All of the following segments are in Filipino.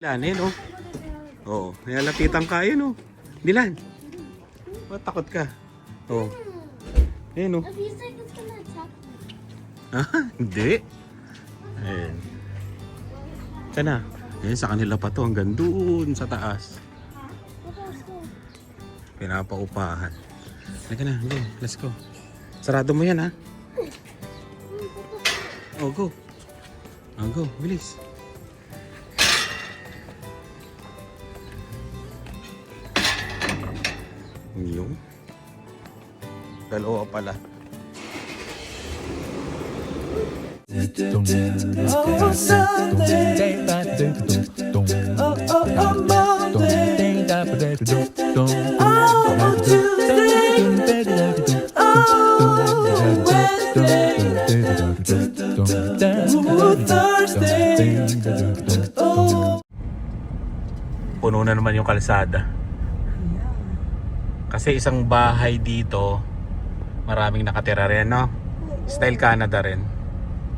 Dilan, eh, no? Oo, nilalapitan ka, eh, no? Dilan, ba't takot ka? Oo. Eh, no? If you think it's gonna attack me. Ah, hindi. Ayan. Ka na. Ayan, sa kanila pa to, hanggang doon sa taas. Let's go. Pinapaupahan. Halika na, go, let's go. Sarado mo yan, ha? Oh, go. Oh, go, bilis. Yung dalawa pala. Puno na naman yung kalsada. Kasi isang bahay dito, maraming nakatira rin, no? Style Canada rin.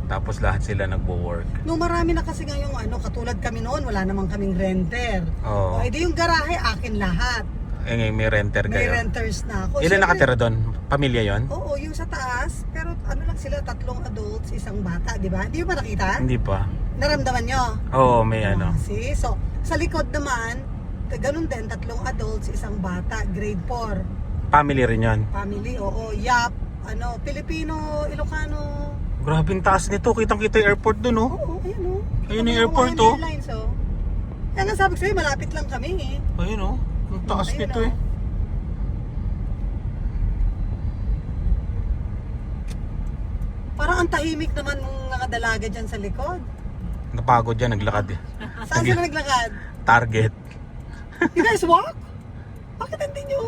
Tapos lahat sila nagwo-work. No, marami na kasi ngayong katulad kami noon, wala namang kaming renter. Oo. O, edi yung garahe, akin lahat. Eh ngayon may renter May kayo. renters na ako. Ilan Siyempre, nakatira doon? Pamilya yon? Oo, yung sa taas. Pero lang sila, 3 adults, isang bata, di ba? Hindi mo ba nakita? Hindi pa. Naramdaman nyo? Oo, may ano. See? So, sa likod naman, ganun din, 3 adults, isang bata, grade 4. Family rin yon. Family, oo. Yap, Pilipino, Ilocano. Grabe ang taas nito. Kitang-kita yung airport doon, oh. Oo, ayun o. Ayun yung airport, oh. Airlines, oh. Kaya nga sabi ko sa'yo, malapit lang kami eh. Ayun, oh. Ang taas Ayun, nito, oh. eh. Parang ang tahimik naman ng mga dalaga dyan sa likod. Napagod yan, naglakad eh. Saan sila naglakad? Target. You guys walk? Bakit hindi nyo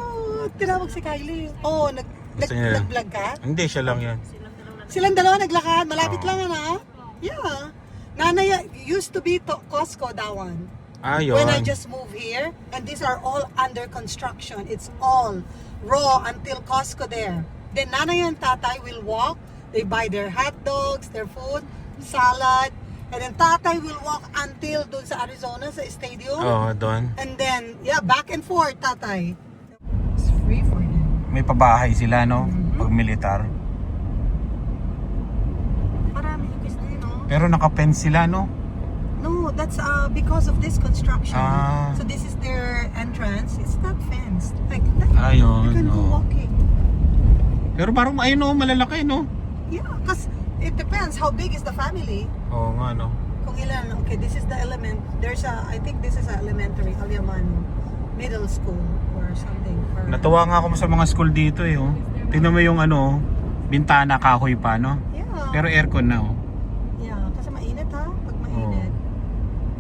tinawag si Kylie? Oo, Gusto niya lang. nag-vlog ka? Hindi, siya lang yan. Silang dalawa naglakad, malapit Oo. lang Yeah. Nanay used to be to Costco, that one. Ayun. When I just moved here, and these are all under construction. It's all raw until Costco there. Then nanay and tatay will walk. They buy their hot dogs, their food, salad, and then tatay will walk until dun sa Arizona, sa stadium. Oo, doon. And then, back and forth, tatay. It's free for them. May pabahay sila, no? Mhm. Pag militar. Marami gusto yun, no? Pero naka-fence sila, no? No, that's because of this construction. Ah. So this is their entrance. It's not fenced. Like, Ayun, you can go oh. walking. Pero parang ayun, no? Malalaki, no? Yeah, because it depends how big is the family. Oo nga, no? Kung ilan, okay, this is the I think this is a elementary, Alyamano, middle school or something. Or, Natuwa nga ako sa mga school dito, eh, oh. Tingnan mo yung bintana kahoy pa, no? Yeah. Pero aircon na, oh. Yeah, kasi mainit ha, pag mainit.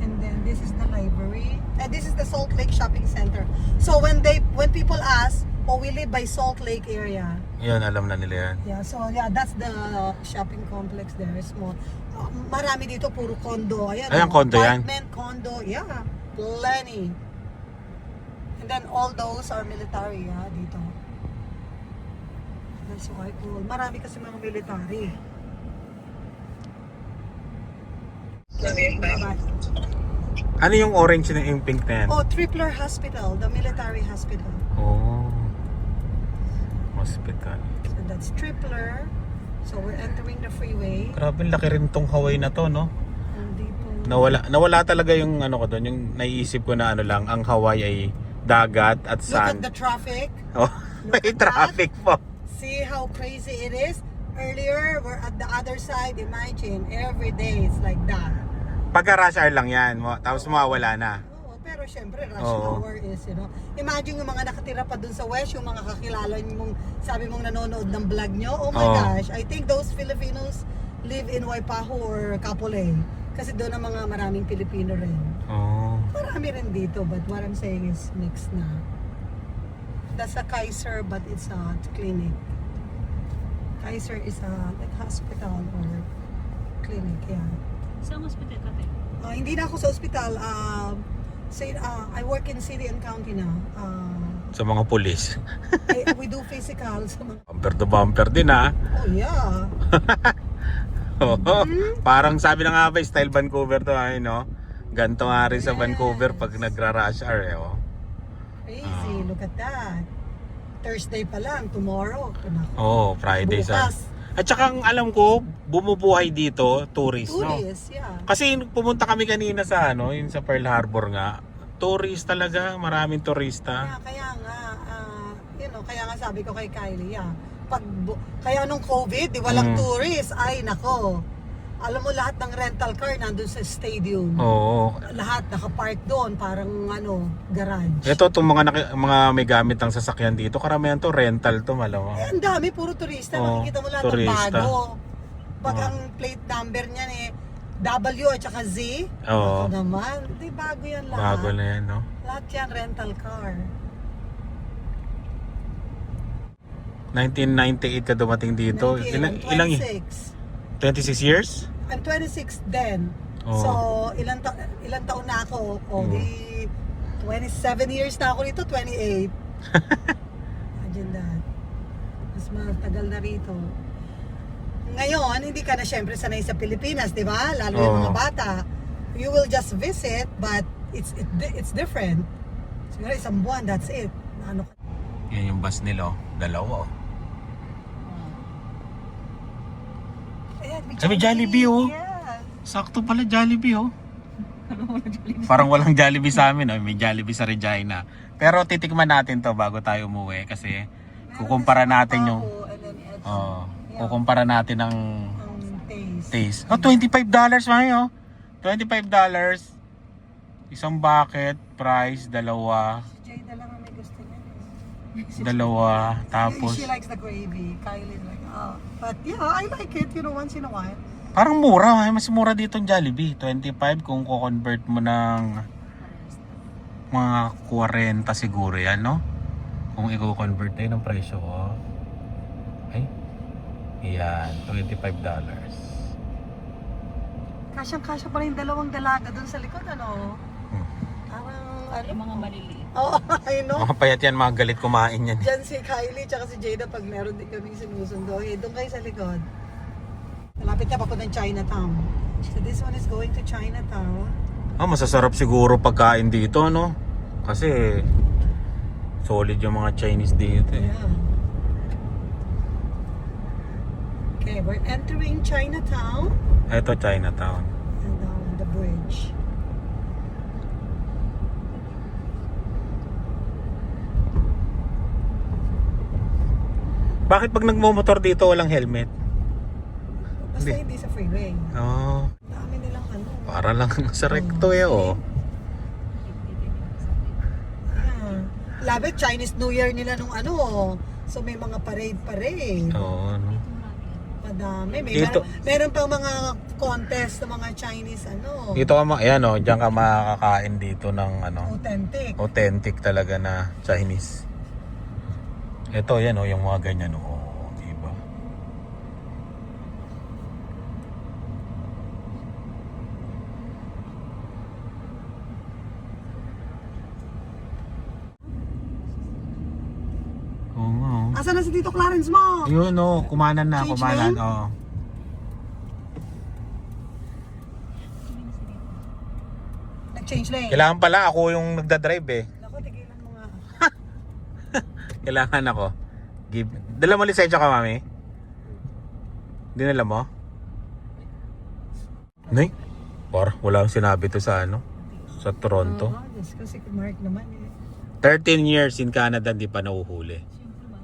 And then this is the library. And this is the Salt Lake Shopping Center. So when people ask, we live by Salt Lake area. Yan, alam na nila yan. Yeah, so that's the shopping complex there. Small. Marami dito, puro condo. Ayan, Ayan, condo yan? apartment, condo. Yeah, plenty. And then all those are military, dito. That's why cool. Marami kasi mga military. Bye-bye. Ano yung orange na yung pink na yan? Oh, Tripler Hospital, the military hospital. Oh. Hospital. So that's Tripler. So we're entering the freeway. Grabe, laki rin tong Hawaii na to, no? Hindi po. Nawala talaga yung ko doon, yung naiisip ko na lang, ang Hawaii ay dagat at Look sand. at the traffic. Oh, may at traffic po. See how crazy it is? Earlier, we're at the other side. Imagine, every day it's like that. Pagka rush hour lang yan, tapos mawawala na. Oo, pero syempre, rush Oo. hour is, imagine yung mga nakatira pa dun sa West, yung mga kakilala mong, sabi mong nanonood ng vlog nyo. Oh my Oo. gosh, I think those Filipinos live in Waipahu or Kapolei. Kasi doon ang mga maraming Pilipino rin. Oh. Marami rin dito, but what I'm saying is mixed na. That's a Kaiser, but it's a clinic. Kaiser is a like hospital or clinic, yeah. Saan hospital ka tayo? Hindi na ako sa ospital. I work in city and county na. Sa mga pulis. We do physical sa mga... Bumper to bumper din, ha? Oh yeah. Oo. Parang sabi na nga ba, style Vancouver to, no? Ganto nga rin sa Vancouver pag nagra-rush hour eh. Oh. Crazy, look at that. Thursday pa lang, tomorrow. Oh, Friday sa. Bukas. At saka ang alam ko, bumubuhay dito, tourist, no? Tourists, yeah. Kasi pumunta kami kanina sa ano, yung sa Pearl Harbor nga. Tourist talaga, maraming turista. Kaya nga, kaya nga sabi ko kay Kylie, kaya nung COVID, di walang tourist, ay nako. Alam mo lahat ng rental car nandun sa stadium. Oo. Lahat nakapark doon, parang garage. Ito, itong mga may gamit ng sasakyan dito, karamihan to rental to, malamang. Ang dami, puro turista. Oo, Makikita mo lahat turista. ng bago. Pag Oo. ang plate number niyan W at saka Z. Oo. Ako naman. Di bago yan lahat. Bago na yan, no? Lahat yan rental car. 1998 ka dumating dito. Ilang 26. 26 years? I'm 26 then. Oo. So, ilang taon na ako? Di 27 years na ako dito, 28. Imagine that. Mas matagal na rito. Ngayon, hindi ka na syempre sanay sa Pilipinas, di ba? Lalo yung mga bata. You will just visit, but it's different. Siguro isang buwan, that's it. Yan yung bus nila, oh. Dalawa, oh. Ayan, May Jollibee, oh. Yes. Sakto pala Jollibee, oh. Parang walang Jollibee sa amin, oh. May Jollibee sa Regina. Pero titikman natin to bago tayo umuwi kasi kukumpara natin yung kukumpara natin ang taste. Oh, $25 mami, oh. $25. Isang bucket, price, dalawa. Jada lang ang may gusto niya. Dalawa, tapos She likes the gravy. Kylie like, but yeah, I like it, once in a while. parang mura, mas mura dito ang Jollibee. 25 kung ko-convert mo ng mga 40 siguro yan, no? Kung i-convert tayo ng presyo ko. Ay, yan, $25. Kasyang-kasya pala yung dalawang dalaga dun sa likod, ano? Parang, Yung mga maliliit. Oo, I know. Mga payat yan, mga galit kumain yan. Diyan si Kylie tsaka si Jada pag meron din kaming sinusundo. Doon kayo sa likod. Malapit na pa po ng Chinatown. So this one is going to Chinatown. Masasarap siguro pagkain dito, no? Kasi solid yung mga Chinese dito, eh. Yeah. Okay, we're entering Chinatown. Ito, Chinatown. And down the bridge. Bakit pag nagmumotor dito walang helmet? Basta hindi sa freeway. Oh, Dami nilang para lang sa recto, eh, oh. Yeah. Labit, Chinese New Year nila nung So may mga parade-parade. Oo, no? Madami. Dito- Meron pang mga contest ng mga Chinese Dito ka ayan, oh, diyan ka makakain dito ng authentic. authentic talaga na Chinese. Ito, yan, oh, yung mga ganyan, oh. Diba? Oo nga, oh. Asa na si Tito Clarence mo? Yun, oh, kumanan na, Change kumanan, lane? oh. Nag-change lane. Kailangan pala ako yung nagdadrive, eh. Naku, tigilan mo nga. Kailangan ako. Dala mo lisensya ka, mami? Dinala mo? Nay, wala akong sinabi to sa sa Toronto. Diyos ko, si Mark naman 13 years in Canada, hindi pa nahuhuli.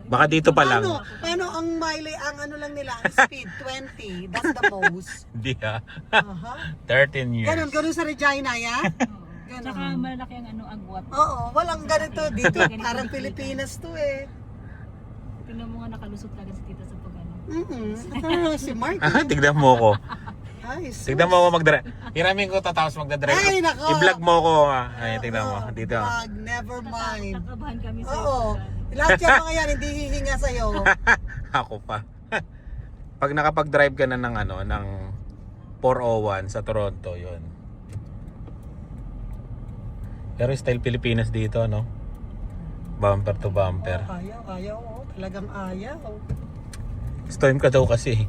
Baka dito pa lang. Paano ang mile, ang lang nila, ang speed, 20. That's the most. Hindi, ha? Aha. 13 years. Ganun sa Regina, ya? Tsaka malaki ang agwat. Oo, walang ganito dito. Parang Pilipinas to, eh. Tingnan mo nga nakalusot agad si tita sa pag-ano. Si Mark. Tignan mo ko. Ay, sus. Tignan mo ako mag-drive. Hiramin ko tapos magdadrive. Ay, nako. I-vlog mo ko. Ay, tignan mo. Dito. Wag, never mind. Nakabahan kami sa Oo. Lahat yung mga yan, hindi hihinga sa'yo. Ako pa. Pag nakapag-drive ka na ng ng 401 sa Toronto, yun. Pero style Pilipinas dito, no? Bumper to bumper. Ayaw. Talagang ayaw. Storm ka daw kasi.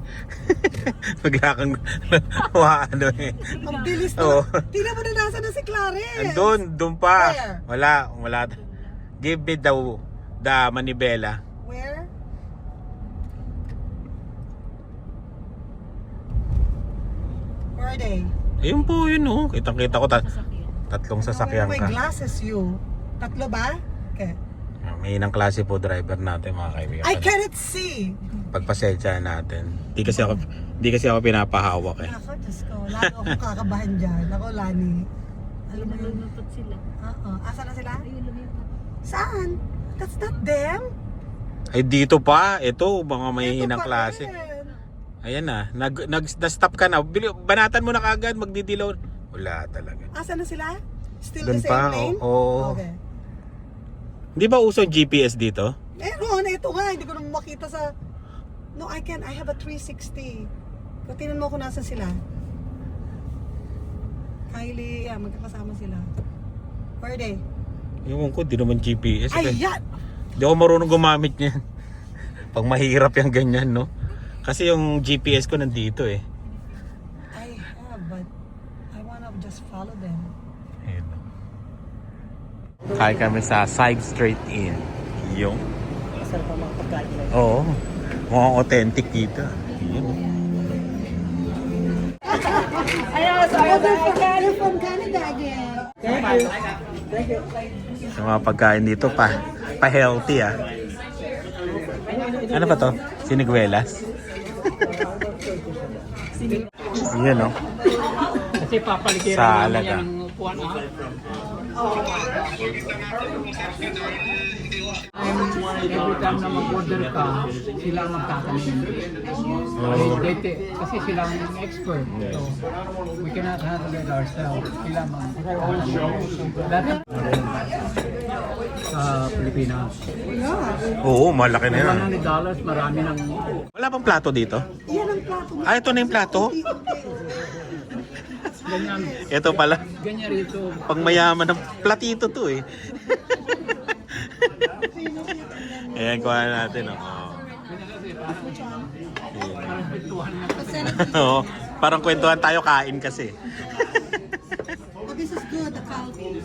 Bigla kang ano eh. Ang bilis Oo. na. Tingnan mo na nasa na si Clarence. Doon pa. Where? Wala. Give me the manibela. Where? Where are they? Ayun po, yun oh. Kitang-kita ko Sasakyan. tatlong sasakyan Oh, my ka. glasses you. Tatlo ba? Okay. May inang klase po driver natin mga kaibigan. I cannot see. Pagpasensya natin. Di kasi ako pinapahawak eh. Ako, Diyos ko. Lalo akong kakabahan dyan. Ako, Lani. Alam mo yun? Lumipad sila. Asa na sila? Ayun, lumipad. Saan? That's not them. Ay dito pa, ito mga may Ito hinang pa klase. rin. Ayan na, na-stop ka na. Banatan mo na kagad, magdidilaw. Wala talaga. Asa na sila? Still Doon the same pa, lane? oo. Okay. Di ba uso GPS dito? Meron, ito nga. Hindi ko naman makita sa... No, I have a 360. Kung tingnan mo kung nasa sila. Kylie, yeah, magkakasama sila. Where are they? Ewan ko, di naman GPS. Ay, eh. yan! Di ako marunong gumamit niyan. Pag mahirap yung ganyan, no? Kasi yung GPS ko nandito eh. I have, but I wanna just follow them. Ayun. Kaya kami sa Side Street Inn. Yung? Masarap pa mga pagkain na. Oo. Mukhang authentic dito. Yun. They're from Canada again. Yung mga pagkain dito pa-healthy ah. Ano ba to? Siniguelas? Yan no? Kasi papalikiran Sa namin alaga. yan ng upuan every time na mag-order ka, sila ang magtatanim. Kasi sila ang expert. So, we cannot handle it ourselves. Sila mag-tanim. Sa Pilipinas. Oo, malaki na yan. $100, marami ng... Wala bang plato dito? Yan ang plato. Ah, ito na yung plato? Ganyan, Ito pala. ganyan rito. Pang mayaman ng platito to eh. Ayan, kuha natin. Oh. Parang pintuhan na. Oo, parang kwentuhan tayo, kain kasi. Oh, this is good, the coffee.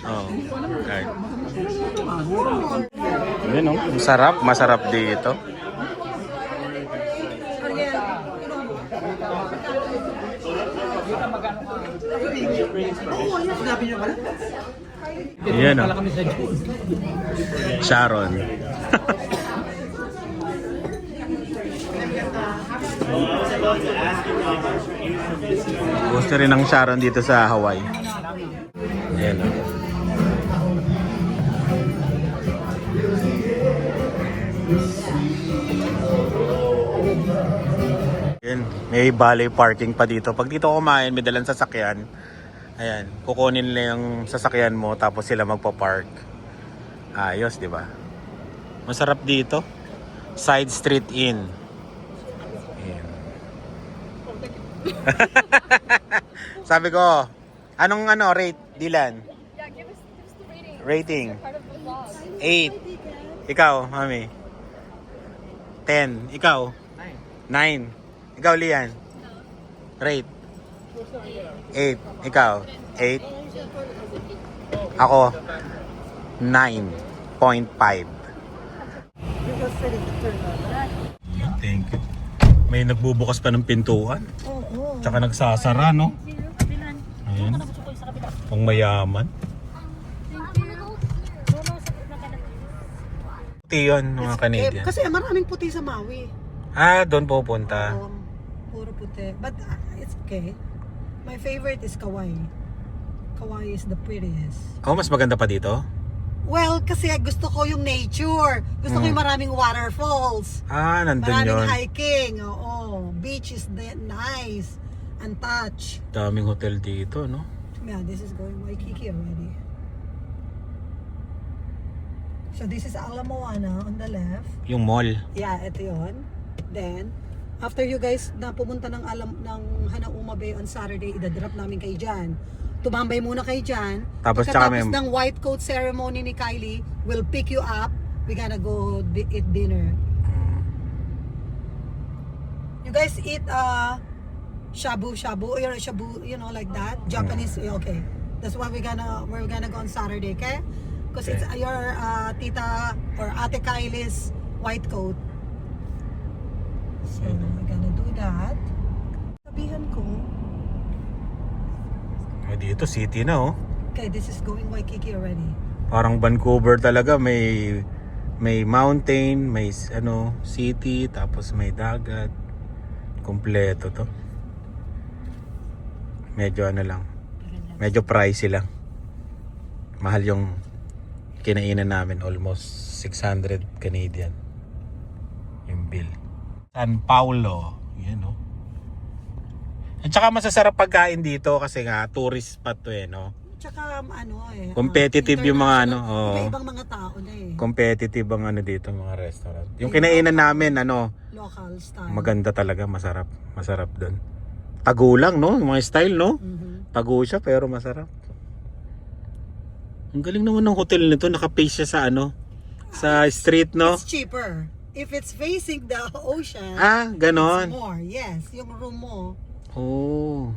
Oh, okay. Yun oh, masarap dito. Yan Kala oh, kami sa Diyos. Sharon. Gusto rin ng Sharon dito sa Hawaii. Yan oh. Yan, may valet parking pa dito. Pag dito kumain, may dalang sasakyan. Ayan, kukunin nila yung sasakyan mo tapos sila magpa-park. Ayos, di ba? Masarap dito. Side Street Inn. Ayan. Sabi ko, anong rate, Dylan? Yeah, give us the rating. Rating. Part of the vlog. 8. Ikaw, mami? 10. Ikaw? 9. Ikaw, Lian? Rate? 8. Ikaw? 8. Ako? 9.5. Thank you. May nagbubukas pa ng pintuan. Oo. Tsaka nagsasara, no? Ayan. Pang mayaman. Puti yun, mga Canadian. Kasi maraming puti sa Maui. Doon pupunta. Puro puti. But it's okay. My favorite is Kauai. Kauai is the prettiest. Oh, mas maganda pa dito? Well, kasi gusto ko yung nature. Gusto ko yung maraming waterfalls. Nandun Maraming yun. hiking. Oo. Beach is nice. Untouched. Daming hotel dito, no? Yeah, this is going Waikiki already. So this is Ala Moana on the left. Yung mall. Yeah, ito yun. Then, after you guys na pumunta ng Hanauma Bay on Saturday, idadrop namin kayo dyan. Tumambay muna kayo dyan. Tapos tsaka Pagkatapos may- ng white coat ceremony ni Kylie, we'll pick you up. We gonna go eat dinner. guys eat shabu shabu or shabu, you know, like that Japanese. Okay, that's why we're gonna go on Saturday, okay? Because it's your tita or Ate Kylie's white coat. So we're gonna do that. Sabihan ko. Dito city na oh. Okay, this is going Waikiki already. Parang Vancouver talaga, may mountain, may ano, city, tapos may dagat. Kompleto to. Medyo ano lang. Medyo pricey lang. Mahal yung kinainan namin, almost 600 Canadian. Yung bill. San Paulo, yan oh. At saka masasarap pagkain dito kasi nga tourist spot to eh, no? Tsaka ano Competitive yung mga ano, international, ibang mga tao na eh. Competitive ang ano dito, mga restaurant. Yung kinainan namin, ano, Local style. maganda talaga, masarap. Masarap doon. Tago lang, no? Yung mga style, no? Tago siya pero masarap. Ang galing naman ng hotel nito, naka-face siya sa ano, sa street, no? It's cheaper. If it's facing the ocean, Ah, it's ganon. more. Yes, yung room mo. Oh.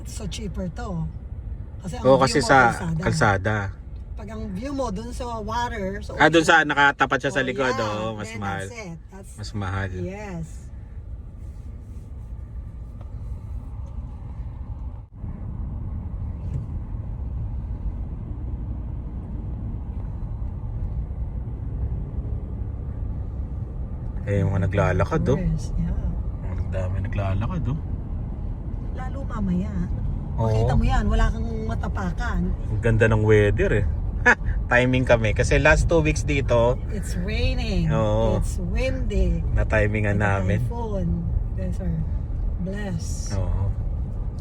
It's so cheaper to. Kasi ang Oo, view kasi mo, sa kalsada. Pag ang view mo dun sa water, sa Ah, doon sa ocean, nakatapat siya sa oh, likod, yeah, oh, mas then mahal. That's it. That's, Mas mahal. yes. Eh, yung mga naglalakad, oh. Yes, yeah. Ang dami naglalakad, oh. Lalo mamaya. Oo. Makita mo yan, wala kang matapakan. Ang ganda ng weather, eh. Timing kami. Kasi last 2 weeks dito, It's raining. Oo. It's windy. na-timingan namin. Typhoon. Guys are blessed. Oo.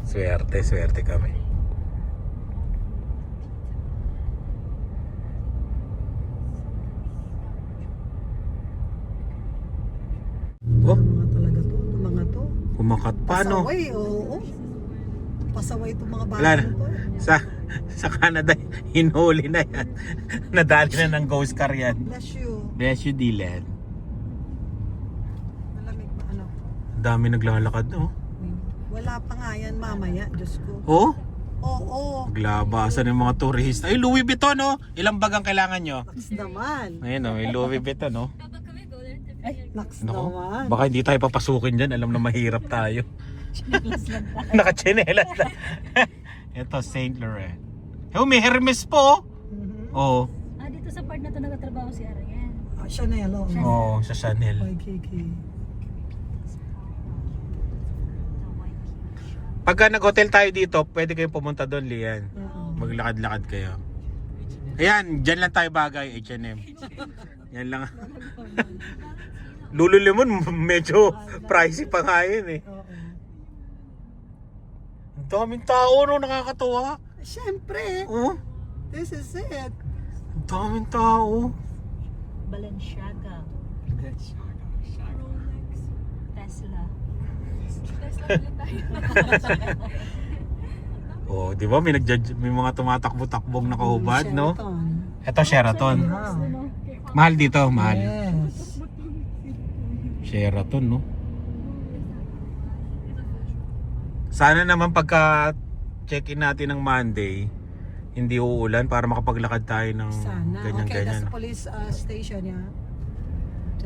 Swerte, swerte kami. Oh, Mga talaga to, itong mga to. kumakat pa, no? Pasaway, oo. Pasaway itong mga Wala na. bago to. Sa Canada, hinuli na yan. Nadali na ng ghost car yan. Bless you. Bless you, Dylan. Malamig ba ano? Ang dami naglalakad, no? Wala pa nga yan mamaya, Diyos ko. Oh, Oo. naglabasan yung mga turista. Ay, Louis Vuitton, no? Ilang bag ang kailangan nyo? Naks naman. Ayun, no? May Louis Vuitton, no? Naks Nako, naman. baka hindi tayo papasukin dyan. Alam na mahirap tayo. Nakachinelas lang. Ito, Saint Laurent. Oh, may Hermes po. Mhm. Oh, Dito sa part na to nagtatrabaho si Ariel. Chanel, oo. oh, sa Chanel. Waikiki. Pagka nag-hotel tayo dito, pwede kayo pumunta doon, Lian. Oo. Maglakad-lakad kayo. Ayan, dyan lang tayo bagay, H&M. Yan lang. Lululemon, medyo pricey pa nga yun eh. Oo. Ang daming tao, no? Nakakatuwa. Siyempre, Oh, this is it. ang daming tao. Balenciaga. Tesla. Oh, di ba may may mga tumatakbo-takbong nakahubad, no? Sheraton. Ito Sheraton. Wow. Mahal dito, mahal. Yes. Sheraton, no? Sana naman pagka check-in natin ng Monday, hindi uulan para makapaglakad tayo ng Sana. Okay, ganyan-ganyan. that's the police station, yeah.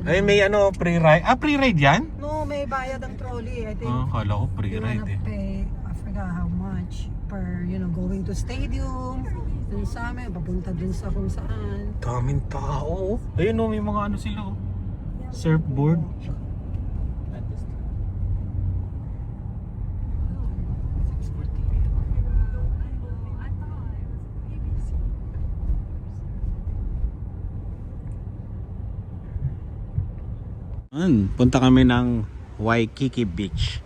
Ay, may ano, pre-ride. Ah, pre-ride yan? No, may bayad ang trolley. I think Ah, kala ko you pre-ride wanna eh. pay, I forgot how much per, going to stadium, dun sa amin, papunta dun sa kung saan. Daming tao. Ayun oh, may mga ano sila oh. Surfboard. Punta kami ng Waikiki Beach.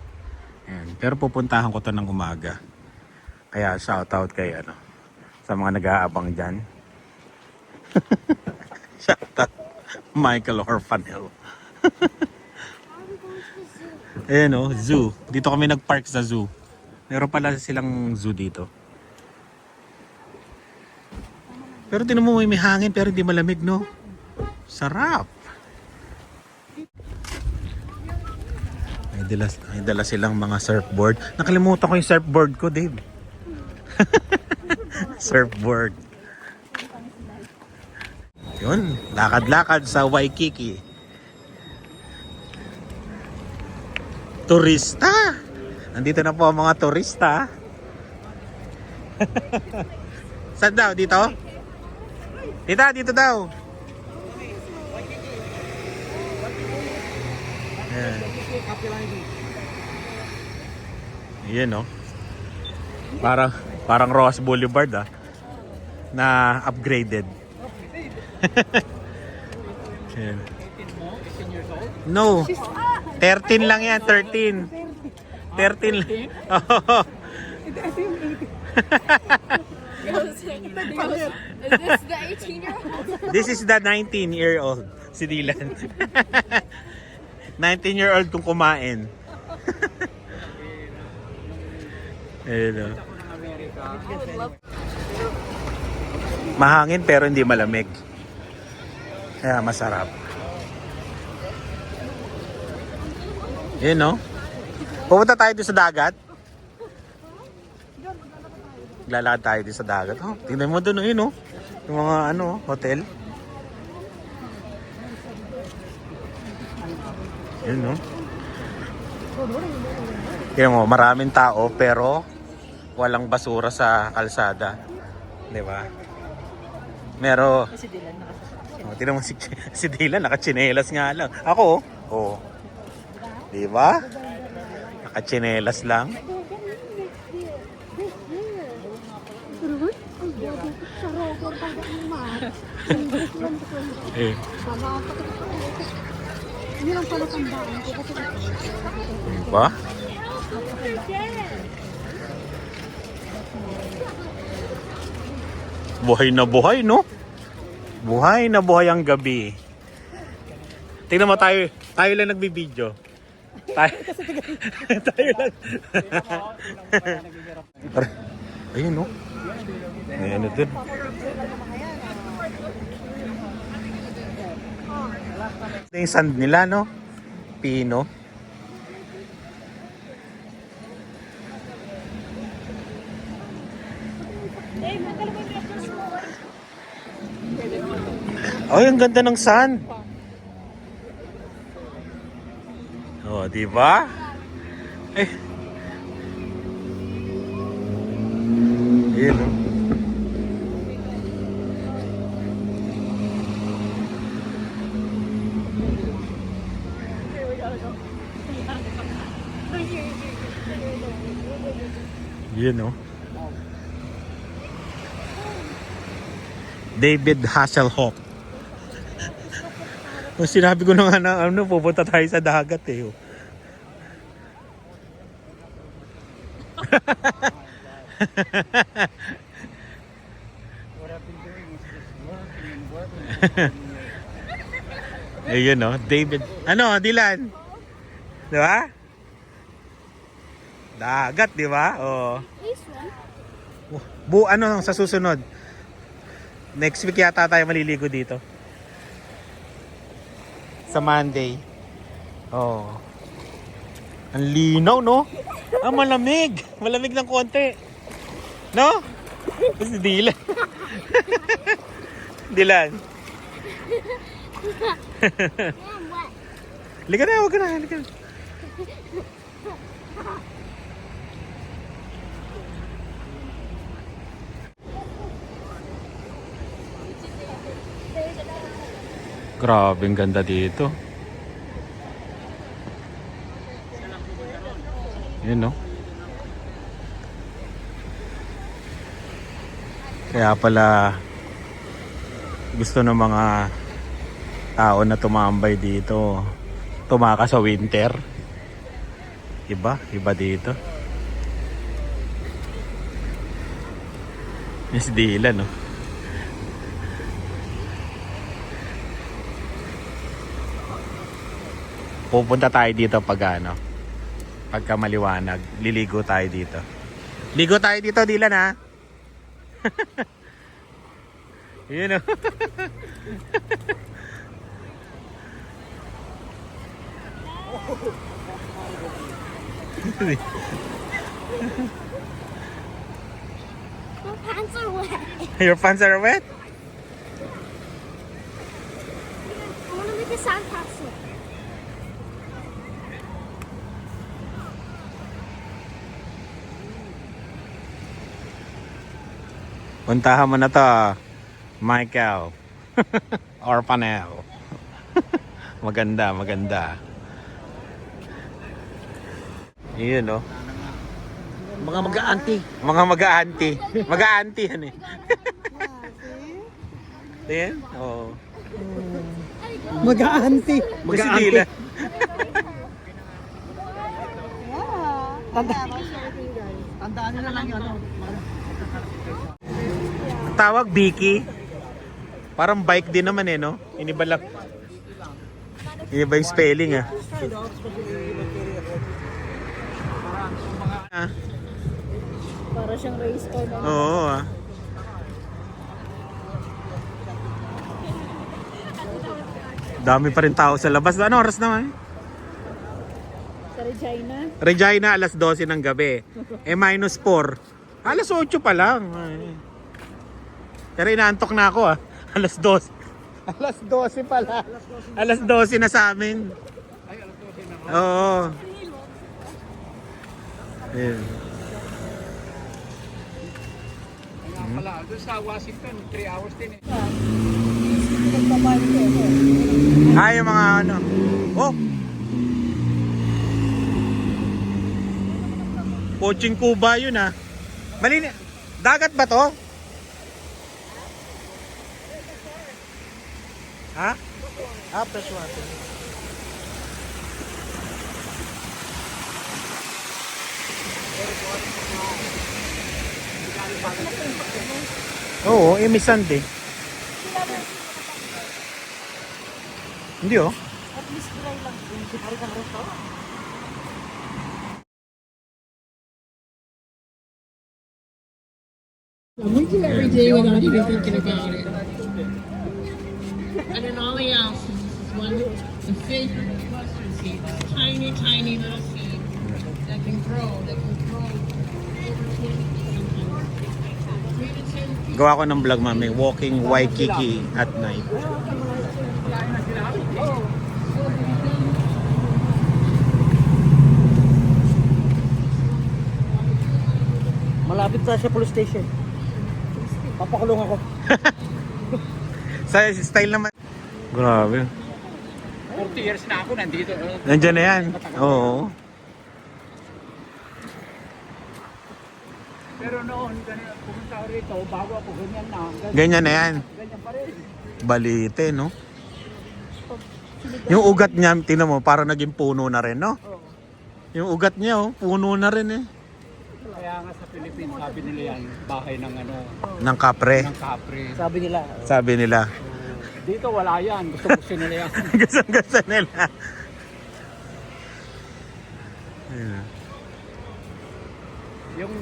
Ayan. Pero pupuntahan ko to ng umaga. Kaya shoutout kay sa mga nag-aabang dyan. Shoutout Michael Orfanel. Ayan o, zoo. Dito kami nag-park sa zoo. Meron pala silang zoo dito. Pero tinan mo, may hangin pero hindi malamig, no? Sarap. May dala silang mga surfboard. Nakalimutan ko yung surfboard ko, Dave. Surfboard. Yun, lakad-lakad sa Waikiki. Turista! Nandito na po ang mga turista. Saan daw? Dito? Tita, dito daw. Ayan. Ayan, no? Parang Ross Boulevard, na upgraded. Ayan. No. 13 lang yan, 13. 13 lang. Oh. Is this the 18-year-old? This is the 19-year-old, si Dylan. 19-year-old kung kumain. Ayun, mahangin pero hindi malamig. Kaya masarap. Yun, no? Pupunta tayo doon sa dagat. Lalakad tayo doon sa dagat. Oh, tingnan mo doon, yun, no? Yung mga hotel. Yun, no? Tingnan mo, maraming tao pero walang basura sa kalsada. Di ba? Pero tingnan mo si Dylan, nakachinelas nga lang. Ako, di ba? Nakachinelas lang. Eh. Diba? Buhay na buhay, no? Buhay na buhay ang gabi. Tingnan mo, tayo lang nagbibideo. Tayo lang. Ayun, no? Ayan, ito. Ito yung sand nila, no? Pino. Ay, ang ganda ng sand. Oh, di ba? Eh. Ayun, no? Yun, no? David Hasselhoff. Kung sinabi ko na nga na pupunta tayo sa dagat eh. Ayun, no? David. Dylan? Di ba? Dagat, di ba? Oh. Sa susunod. Next week yata tayo maliligo dito. Sa Monday. Oh. Ang linaw, no? Malamig. Malamig ng konti. No? Si Dylan. Dylan. Halika na, huwag ka na. Halika na. Grabe, ang ganda dito. Yun, no? Kaya pala gusto ng mga tao na tumambay dito tumaka sa winter. Iba dito. Miss Dylan, no? Pupunta tayo dito pagka maliwanag. Liligo tayo dito. Ligo tayo dito, Dylan, ha? Yun, o. My pants are wet. Your pants are wet? I want to make a sandcastle. Puntahan mo na to, Michael. Orpanel. Maganda, maganda. Yun, no? Mga mag-auntie. Mga mag-auntie. Mag-auntie yan eh. Yan? Oo. Mag-auntie. Mag-auntie. Tandaan nyo na lang yun. Tawag Vicky. Parang bike din naman eh, no? Iniba lang. Iniba yung spelling ah. Ah, Para siyang race car na. oo ah. Dami pa rin tao sa labas. Ano oras naman? Sa Regina. Regina, alas 12 ng gabi. Minus 4. Alas 8 pa lang. Ay. Pero inaantok na ako ah. Alas 12. Alas 12 pala. Alas 12 na sa amin. Oo. Ayun. Pala, doon sa Washington, 3 hours din eh. Ay, yung mga ano. Oh! Poaching Cuba yun ah. Malini. Dagat ba to? Ha? Ah, fresh water. Oo, may sand eh. Hindi oh. We do every day without even thinking about it. And then all the else is just one, the favorite mustard seed, tiny, tiny little seed that can grow over 10 feet sometimes. 3 to 10 feet. Gawa ko ng vlog mami, walking Waikiki at night. Malapit sa siya police station. Papakulong ako. Sa style naman. Grabe. 40 years na ako nandito. Nandiyan na yan. Oo. Pero noon, pumunta ako rito, bago ako ganyan na. Ganyan na yan. Ganyan pa rin. Balite, no? Yung ugat niya, tingnan mo, parang naging puno na rin, no? Yung ugat niya, oh, puno na rin eh. Kaya nga sa Philippines, sabi nila yan, bahay ng ano, Ng kapre, ng kapre. sabi nila. Dito wala yan, gusto nila yan. Gusto nila. Ayun. Yung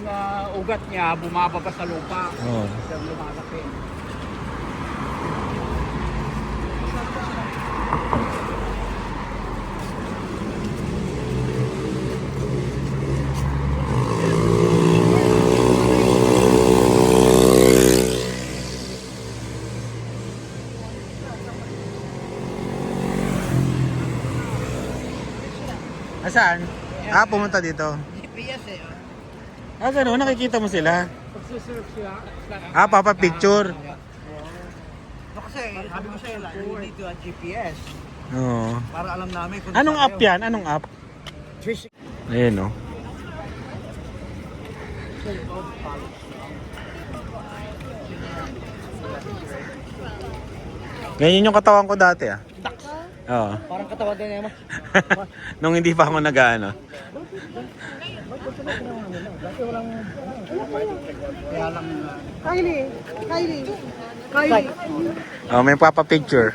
ugat niya, bumababa sa lupa. Oo. Siyang lumalaki. Saan? Ah, pumunta dito. GPS eh. Ah, gano'n, nakikita mo sila. Pagsusurf sila. Ah, papa-picture. Kasi sabi ko sa'yo, you need to have GPS Oo. para alam namin kung Anong saan app kayo. yan? Anong app? Ayan, no? Ganyan yung katawan ko dati, ah. Oo. Parang katawan din naman. Nung hindi pa ako nag-ano. Kaya lang, Kylie. Oh, may papa-picture.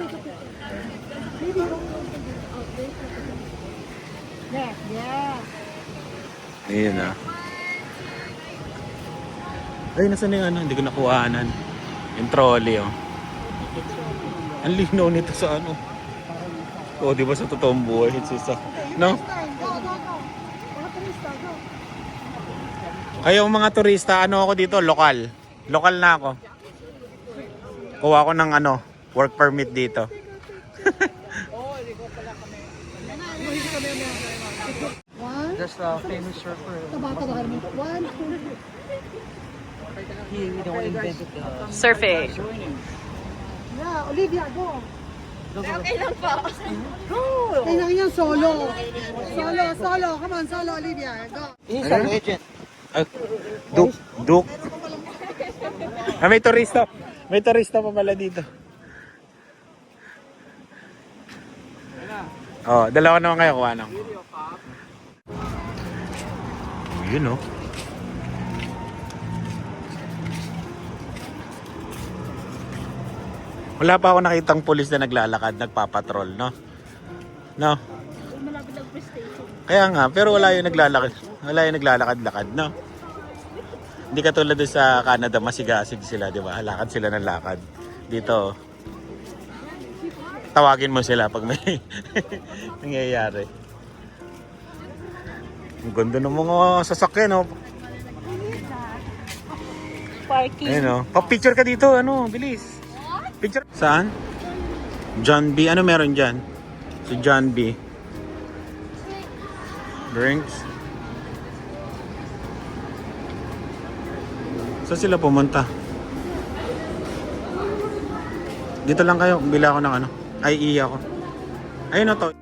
Ayun na. Ay, nasa na yung ano? Hindi ko nakuhanan. Yung trolley, oh. Ang linaw nito sa ano. Oh, di ba sa totoong buhay, Jesus? No? Kayo mga turista, ano ako dito? Lokal. Lokal na ako. Kuha ko ng work permit dito. That's the famous surfer. He the one invented the Surfing. Yeah, Olivia, go. Okay lang po. Tingnan niyo, solo. Solo. Come on, solo, Olivia. Go. He's an agent. Duk. May turista. May turista pa pala dito. Oh, dalawa naman kayo kuha nang. Yun oh. Wala pa ako nakitang pulis na naglalakad, nagpapatrol, no? No? Malapit ang police station. Kaya nga, pero wala yung naglalakad. Wala yung naglalakad-lakad, no? Hindi katulad doon sa Canada, masigasig sila, di ba? Lakad sila ng lakad. Dito, tawagin mo sila pag may nangyayari. Ang ganda ng mga sasakyan, no? Parking. Ayun, no? Pa-picture ka dito, bilis. Picture. Saan? John B. Ano meron dyan? Si John B. Drinks. Saan sila pumunta? Dito lang kayo. Bila ako ng Ay, iya ako. Ayun na to.